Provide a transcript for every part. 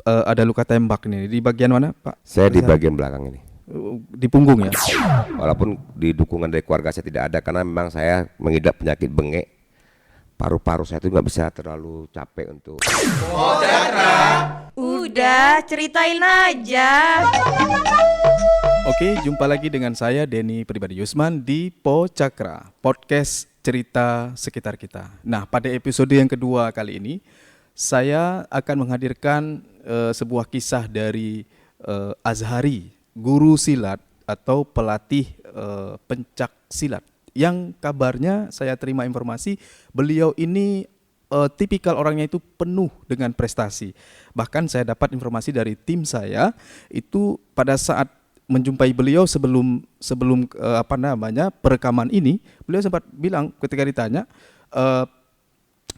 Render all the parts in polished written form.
ada luka tembak nih. Di bagian mana, Pak? Saya di bagian belakang ini. Di punggung ya? Walaupun di dukungan dari keluarga saya tidak ada, karena memang saya mengidap penyakit bengek. Paru-paru saya itu nggak bisa terlalu capek untuk. Udah, ceritain aja. Oke, jumpa lagi dengan saya Denny Pribadi Yusman di Po Cakra, podcast cerita sekitar kita. Nah, pada episode yang kedua kali ini, saya akan menghadirkan sebuah kisah dari Azhari, guru silat atau pelatih pencak silat. Yang kabarnya saya terima informasi, beliau ini tipikal orangnya itu penuh dengan prestasi. Bahkan saya dapat informasi dari tim saya, itu pada saat menjumpai beliau sebelum perekaman ini, beliau sempat bilang ketika ditanya,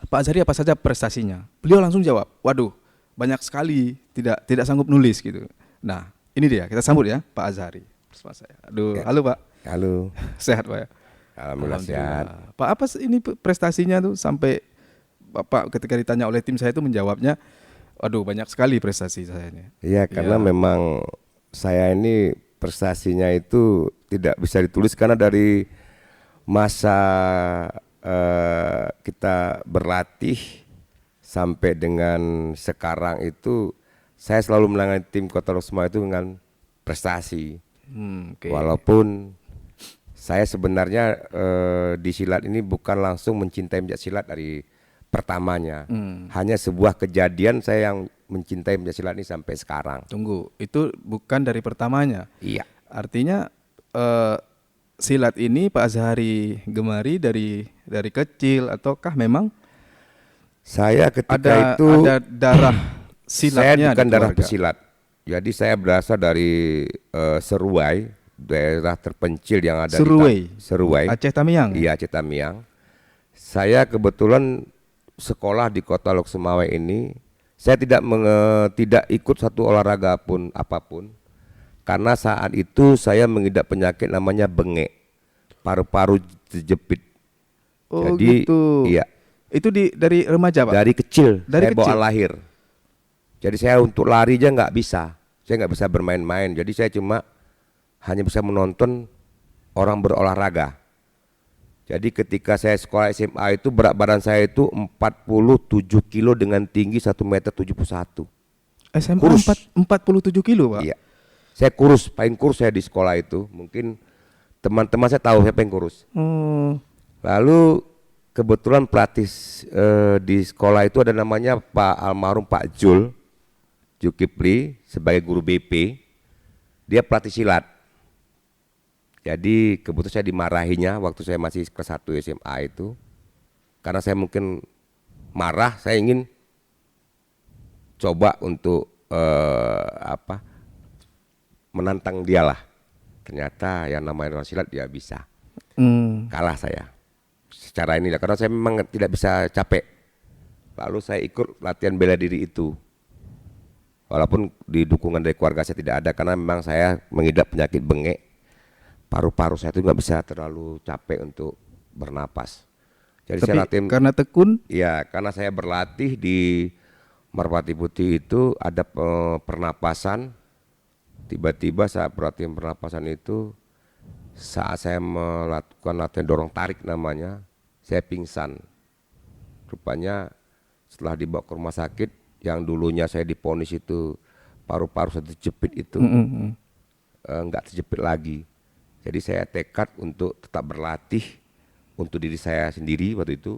Pak Azhari apa saja prestasinya? Beliau langsung jawab, waduh banyak sekali, tidak sanggup nulis gitu. Nah ini dia, kita sambut ya Pak Azhari bersama saya. Aduh, ya. Halo Pak. Halo. Sehat Pak ya? Alhamdulillah sehat. Pak, apa ini prestasinya tuh sampai Bapak ketika ditanya oleh tim saya itu menjawabnya, waduh banyak sekali prestasi saya ini. Iya, karena memang saya ini prestasinya itu tidak bisa ditulis, karena dari masa kita berlatih sampai dengan sekarang itu saya selalu menangani tim Kota Losma itu dengan prestasi. Walaupun saya sebenarnya di silat ini bukan langsung mencintai pencak silat dari pertamanya. Hanya sebuah kejadian saya yang mencintai pencak silat ini sampai sekarang. Tunggu, itu bukan dari pertamanya? Iya. Artinya silat ini Pak Azhari gemari dari kecil, ataukah memang saya ketika itu ada darah silatnya? Saya bukan darah pesilat. Jadi saya berasal dari Seruai, daerah terpencil yang ada Seruai. Aceh Tamiang. Iya, Aceh Tamiang. Saya kebetulan sekolah di Kota Lok Sumawai ini, saya tidak ikut satu olahraga pun apapun, karena saat itu saya mengidap penyakit namanya bengek, paru-paru terjepit. Oh jadi, gitu. Iya. Itu dari remaja Pak? Dari kecil. Dari saya kecil? bawaan lahir. Jadi saya untuk lari aja nggak bisa. Saya nggak bisa bermain-main. Jadi saya hanya bisa menonton orang berolahraga. Jadi ketika saya sekolah SMA itu berat badan saya itu 47 kilo dengan tinggi 1,71 meter. SMA kurus. 47 kilo Pak? Iya. Saya kurus, paling kurus saya di sekolah itu. Mungkin teman-teman saya tahu siapa yang kurus. Lalu kebetulan pelatih di sekolah itu ada namanya almarhum Pak Zulkifli sebagai guru BP. Dia pelatih silat. Jadi kebetulan saya dimarahinya waktu saya masih kelas 1 SMA itu, karena saya mungkin marah, saya ingin coba untuk menantang dia lah. Ternyata yang namanya orang silat dia bisa. Kalah saya secara ini, karena saya memang tidak bisa capek. Lalu saya ikut latihan bela diri itu, walaupun di dukungan dari keluarga saya tidak ada, karena memang saya mengidap penyakit bengek. Paru-paru saya itu nggak bisa terlalu capek untuk bernapas. Jadi tapi saya latihan karena tekun? Iya, karena saya berlatih di Merpati Putih itu ada pernapasan. Tiba-tiba saat perhatian pernapasan itu, saat saya melakukan latihan dorong tarik namanya, saya pingsan. Rupanya setelah dibawa ke rumah sakit, yang dulunya saya diponis itu paru-paru saya terjepit itu nggak terjepit lagi. Jadi saya tekad untuk tetap berlatih untuk diri saya sendiri. Waktu itu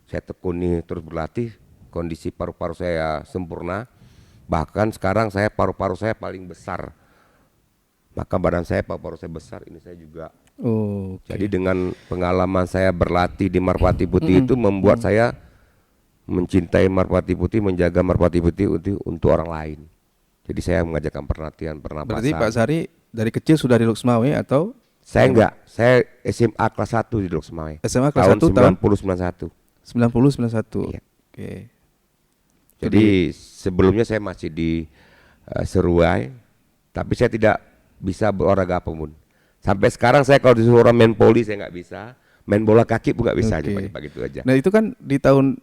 saya tekuni terus berlatih, kondisi paru-paru saya sempurna. Bahkan sekarang saya paru-paru saya paling besar. Maka badan saya paru-paru saya besar, ini saya juga. Jadi dengan pengalaman saya berlatih di Merpati Putih itu membuat saya mencintai Merpati Putih, menjaga Merpati Putih untuk orang lain. Jadi saya mengajarkan pernapasan. Berarti Pak Azhari dari kecil sudah di Lok Sumawai atau? Saya enggak, saya SMA kelas 1 di Lok Sumawai. SMA kelas 1 tahun 90-91. 90-91. Iya. Oke. Jadi sebelumnya saya masih di Seruai, tapi saya tidak bisa berolahraga apapun. Sampai sekarang saya kalau disuruh orang main poli saya nggak bisa, main bola kaki pun nggak bisa, cuma begitu aja. Nah itu kan di tahun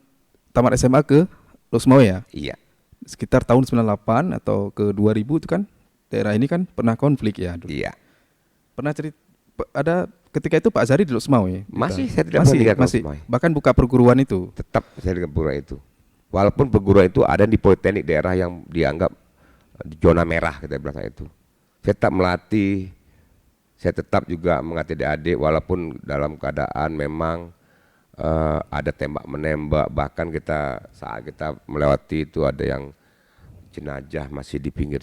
tamat SMA ke Lok Sumawai ya? Iya. sekitar tahun 98 atau ke 2000 itu kan daerah ini kan pernah konflik ya dulu. Iya. Pernah cerita ada ketika itu Pak Azhari di Lok Semau ya? Masih saya tidak pernah tinggal di Lok masih. Semau. Bahkan buka perguruan itu. Tetap saya di perguruan itu. Walaupun perguruan itu ada di politeknik daerah yang dianggap zona merah kita bilang itu. Saya tetap melatih, saya tetap juga mengatih adik walaupun dalam keadaan memang ada tembak menembak, bahkan saat kita melewati itu ada yang jenazah masih di pinggir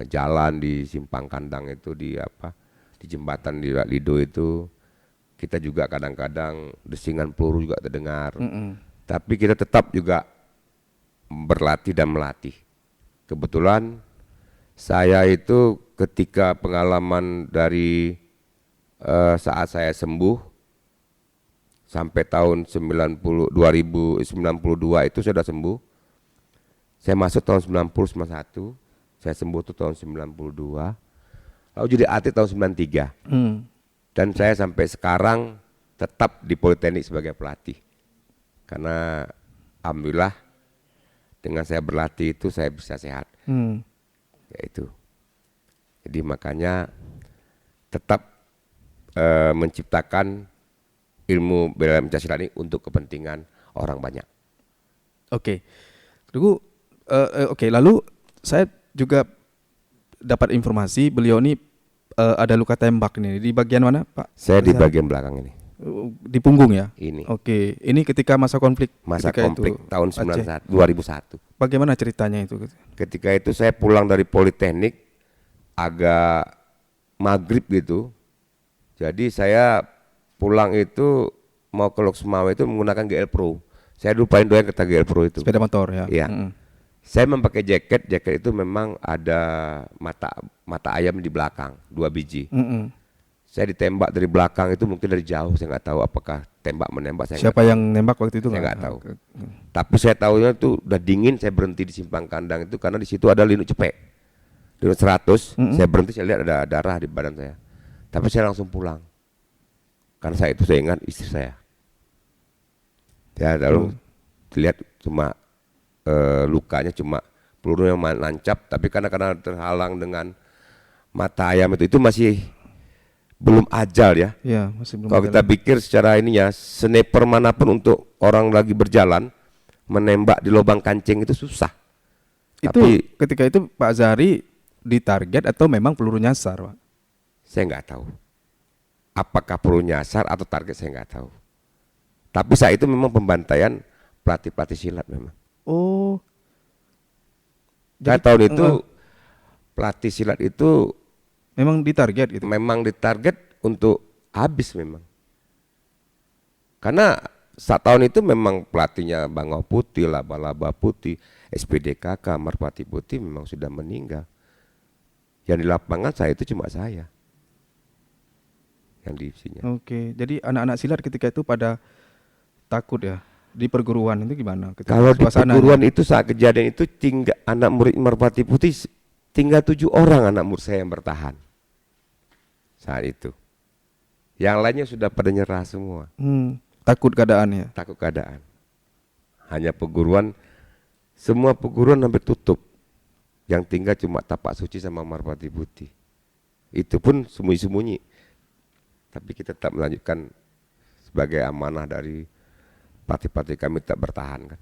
jalan di simpang kandang itu di jembatan di Lido itu. Kita juga kadang-kadang desingan peluru juga terdengar. Tapi kita tetap juga berlatih dan melatih. Kebetulan saya itu ketika pengalaman dari saat saya sembuh sampai tahun 2092 itu sudah sembuh. Saya masuk tahun 91, saya sembuh itu tahun 92. Lalu jadi atlet tahun 93. Dan saya sampai sekarang tetap di Politeknik sebagai pelatih. Karena alhamdulillah dengan saya berlatih itu saya bisa sehat. Ya itu. Jadi makanya tetap menciptakan ilmu bela Pancasila ini untuk kepentingan orang banyak. Oke. Lalu saya juga dapat informasi beliau ini ada luka tembak nih di bagian mana, Pak? Saya di bagian belakang ini. Di punggung ya? Ini. Oke, ini ketika masa konflik. Masa konflik itu, tahun 2001. Bagaimana ceritanya itu? Ketika itu saya pulang dari Politeknik agak maghrib gitu. Jadi saya pulang itu mau ke Lok Semau itu menggunakan GL Pro. Saya lupain doyan kata GL Pro itu. Sepeda motor ya? Iya. Saya memakai jaket itu memang ada mata ayam di belakang, 2 biji. Saya ditembak dari belakang itu mungkin dari jauh, saya nggak tahu apakah tembak menembak. Siapa yang nembak waktu itu? Saya nggak tahu. Tapi saya tahunya itu udah dingin, saya berhenti di simpang kandang itu karena di situ ada linuk cepek. Linuk 100, saya berhenti, saya lihat ada darah di badan saya. Tapi saya langsung pulang. Karena saya ingat istri saya. Ya lalu dilihat cuma lukanya cuma peluru yang nancap, tapi karena terhalang dengan mata ayam itu masih belum ajal ya. Iya, masih belum. Kalau kita pikir secara ininya, sniper manapun untuk orang lagi berjalan menembak di lubang kancing itu susah. Itu Tapi ketika itu Pak Azhari ditarget atau memang peluru nyasar, Pak? saya nggak tahu. Apakah peluru nyasar atau target saya nggak tahu. Tapi saat itu memang pembantaian pelatih silat memang. Oh. Saya tahun itu pelatih silat itu memang ditarget gitu. memang ditarget untuk habis memang. Karena saat tahun itu memang pelatihnya Bangau Putih, Laba-Laba Putih, SPDKK, Merpati Putih memang sudah meninggal. Yang di lapangan saya itu cuma saya. Yang di isinya. Oke, jadi anak-anak silat ketika itu pada takut ya. Di perguruan itu gimana? Kalau di perguruan itu saat kejadian itu tinggal anak murid Merpati Putih tinggal 7 orang anak murid saya yang bertahan saat itu. Yang lainnya sudah pada nyerah semua. Takut keadaannya. Takut keadaan. Hanya perguruan, semua perguruan hampir tutup. Yang tinggal cuma Tapak Suci sama Merpati Putih. Itu pun sembunyi-sembunyi. Tapi kita tetap melanjutkan sebagai amanah dari partai-partai kami tetap bertahan kan.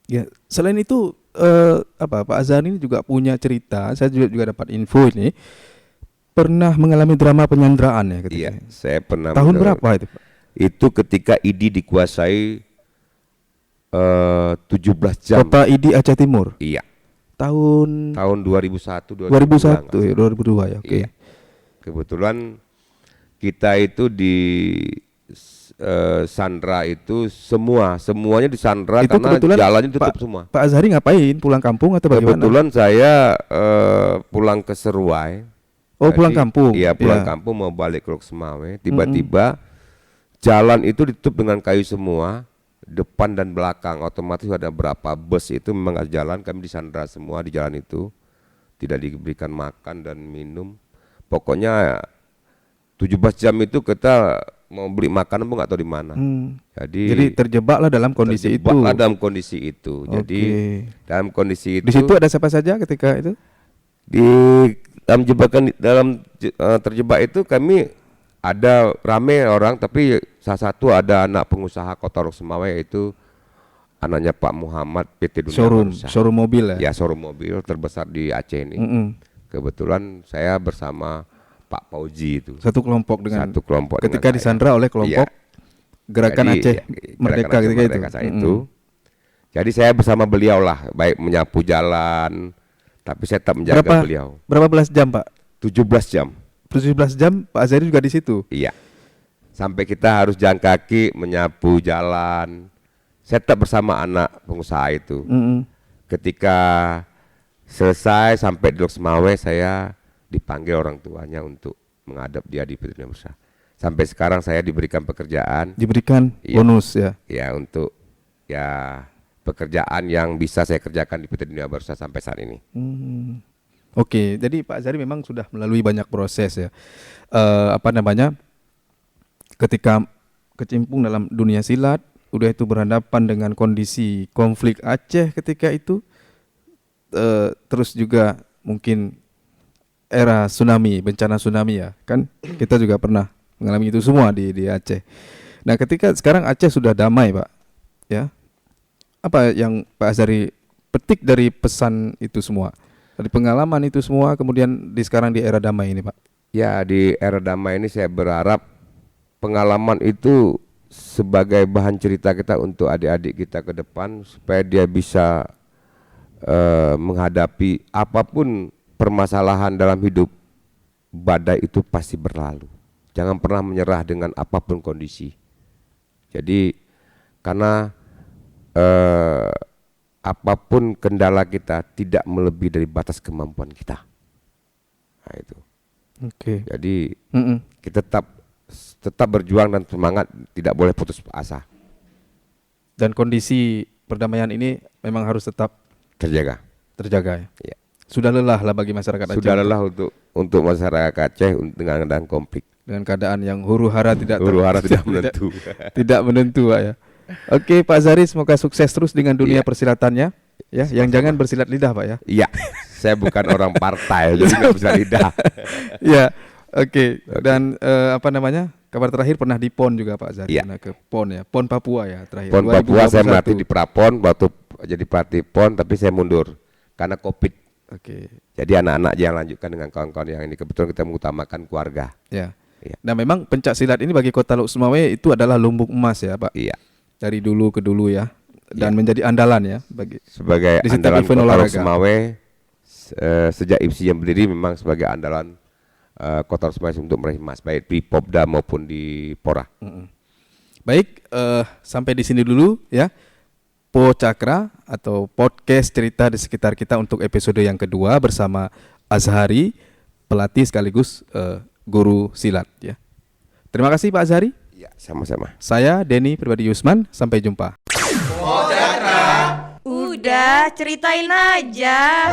Ya, selain itu Pak Azhar ini juga punya cerita. Saya juga dapat info ini pernah mengalami drama penyanderaan ya ketika. Iya, saya pernah. Tahun berapa itu, Pak? Itu ketika ID dikuasai 17 jam. Kota ID Aceh Timur. Iya. Tahun 2001 2002 ya, 2002 ya. Oke. Iya. Kebetulan kita itu di Sandra itu semuanya di Sandra Itu karena jalannya tutup semua. Pak Azhari ngapain? Pulang kampung atau bagaimana? Kebetulan saya pulang ke Seruai. Oh, pulang kampung. Iya, pulang kampung mau balik ke Lok Semau. Tiba-tiba jalan itu ditutup dengan kayu semua, depan dan belakang. Otomatis ada berapa bus itu memang ada jalan, kami disandra semua di jalan itu. Tidak diberikan makan dan minum. Pokoknya 17 jam itu kita mau beli makanan pun nggak tahu di mana. Jadi terjebaklah dalam kondisi itu. Terjebaklah dalam kondisi itu. Jadi dalam kondisi itu. Di situ ada siapa saja ketika itu? Di dalam terjebak itu kami ada rame orang, tapi salah satu ada anak pengusaha Kota Lok-Semawe, yaitu anaknya Pak Muhammad, PT Dunia Bursa. Showroom mobil ya? Ya, showroom mobil terbesar di Aceh ini. Kebetulan saya bersama Pak Fauzi itu. Satu kelompok dengan ketika dengan disandra oleh kelompok Gerakan Aceh Merdeka ketika itu. Itu. Jadi saya bersama beliau lah, baik menyapu jalan, tapi saya tetap menjaga beliau. Berapa belas jam, Pak? 17 jam. 17 jam Pak Azhari juga di situ? Iya. Sampai kita harus jalan kaki, menyapu jalan. Saya tetap bersama anak pengusaha itu. Ketika selesai sampai di Lok-Semawe, saya dipanggil orang tuanya untuk menghadap dia di PT Dunia Bursa. Sampai sekarang saya diberikan pekerjaan. Diberikan bonus ya? Ya, untuk pekerjaan yang bisa saya kerjakan di PT Dunia Bursa sampai saat ini. Oke, jadi Pak Azhari memang sudah melalui banyak proses ya. Ketika kecimpung dalam dunia silat, udah itu berhadapan dengan kondisi konflik Aceh ketika itu, terus juga mungkin era tsunami, bencana tsunami ya, kan kita juga pernah mengalami itu semua di Aceh. Nah, ketika sekarang Aceh sudah damai, Pak, ya, apa yang Pak Azhari petik dari pesan itu semua? Dari pengalaman itu semua, kemudian sekarang di era damai ini, Pak. Ya, di era damai ini saya berharap pengalaman itu sebagai bahan cerita kita untuk adik-adik kita ke depan, supaya dia bisa menghadapi apapun permasalahan dalam hidup. Badai itu pasti berlalu. Jangan pernah menyerah dengan apapun kondisi. Jadi karena apapun kendala kita tidak melebihi dari batas kemampuan kita. Nah, itu. Oke. Jadi kita tetap berjuang dan semangat, tidak boleh putus asa. Dan kondisi perdamaian ini memang harus tetap terjaga ya. Ya. Sudah lelah lah bagi masyarakat Aceh. Sudah lelah untuk masyarakat Aceh dengan keadaan konflik. Dengan keadaan yang huru-hara tidak menentu. Tidak menentu, Pak ya. Oke, Pak Azhari, semoga sukses terus dengan dunia persilatannya. Ya, yang jangan bersilat lidah, Pak ya. Iya, saya bukan orang partai, jadi nggak bisa lidah. Ya, oke. Dan kabar terakhir pernah di PON juga, Pak Azhari. Ya. Pernah ke PON ya, PON Papua ya terakhir. PON Papua 2021. saya melatih di Prapon, waktu jadi pelatih PON, tapi saya mundur karena COVID. Oke. Jadi anak-anak yang lanjutkan dengan kawan-kawan yang ini, kebetulan kita mengutamakan keluarga. Ya. Ya. Nah, memang pencak silat ini bagi Kota Lok-Semawe itu adalah lumbung emas ya, Pak. Iya. Dari dulu ke dulu ya, dan menjadi andalan ya sebagai di andalan event Kota olahraga. Lok-Semawe sejak IPSI yang berdiri, memang sebagai andalan Kota Lok-Semawe untuk meraih emas, baik di Popda maupun di Pora. Baik, sampai di sini dulu ya, Po Cakra atau podcast cerita di sekitar kita untuk episode yang kedua bersama Azhari, pelatih sekaligus guru silat ya. Terima kasih Pak Azhari. Ya, sama-sama. Saya Denny Pribadi Yusman, sampai jumpa. Udah, ceritain aja.